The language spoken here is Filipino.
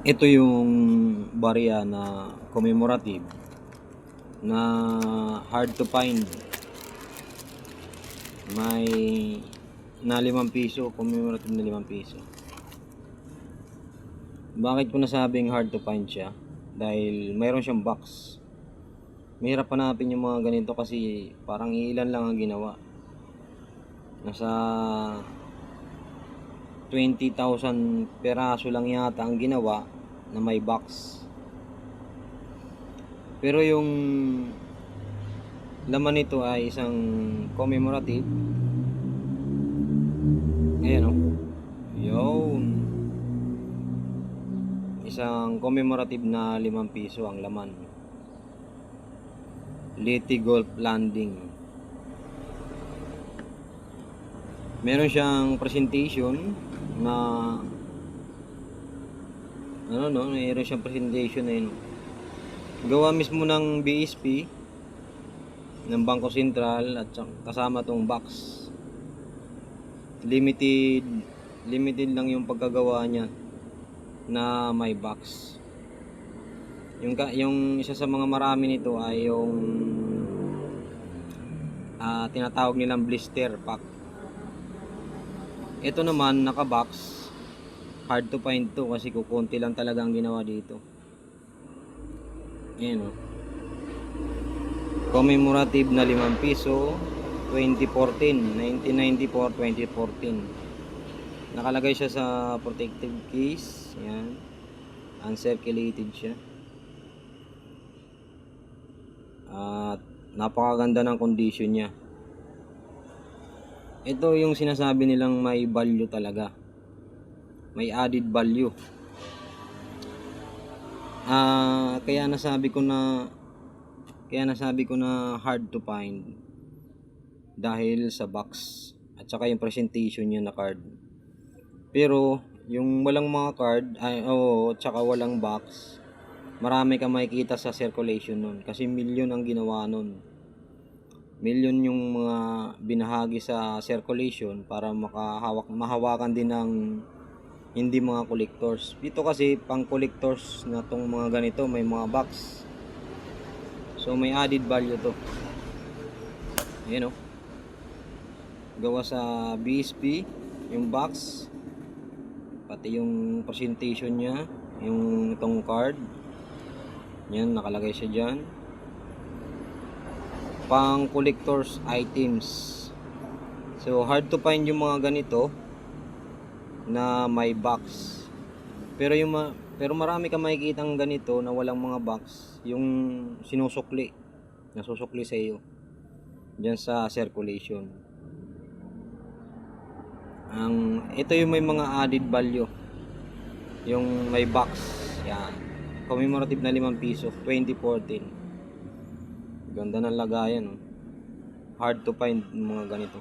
Ito yung barya na commemorative na hard to find. May na 5 piso, commemorative na 5 piso. Bakit ko nasabing hard to find siya? Dahil mayroon siyang box. Mahirap hanapin yung mga ganito kasi parang ilan lang ang ginawa. Nasa 20,000 peraso lang yata ang ginawa na may box. Pero yung laman nito ay isang commemorative. Ayan o. Yun. Isang commemorative na 5 piso ang laman. Leyte Golf Landing. Meron siyang presentation na meron siyang presentation na yun. Gawa mismo ng BSP ng Bangko Sentral at kasama tong box. Limited lang yung pagkagawa niya na may box. Yung isa sa mga marami nito ay yung tinatawag nilang blister pack. Ito naman naka-box. Hard to find to kasi kukunti lang talaga ang ginawa dito. Ayan o. Commemorative na 5 piso 1994, nakalagay siya sa protective case. Ayan, uncirculated siya at napakaganda ng condition niya. Ito yung sinasabi nilang may value talaga, may added value. Kaya nasabi ko na hard to find dahil sa box at saka yung presentation niya na card. Pero yung walang mga card tsaka walang box, marami ka makikita sa circulation nun kasi milyon ang ginawa nun. Milyon yung mga binahagi sa circulation para mahawakan din ng hindi mga collectors. Dito kasi pang collectors na tong mga ganito, may mga box. So may added value to. Ayan o. Gawa sa BSP yung box, pati yung presentation niya, yung itong card. Yan, nakalagay siya dyan. Pang collectors items. So hard to find yung mga ganito na may box. Pero marami ka makikitang ganito na walang mga box, yung nasusukli sa iyo diyan sa circulation. Ito yung may mga added value, yung may box. Yan, commemorative na 5 piso 2014. Ganda ng lagayan. Hard to find mga ganito.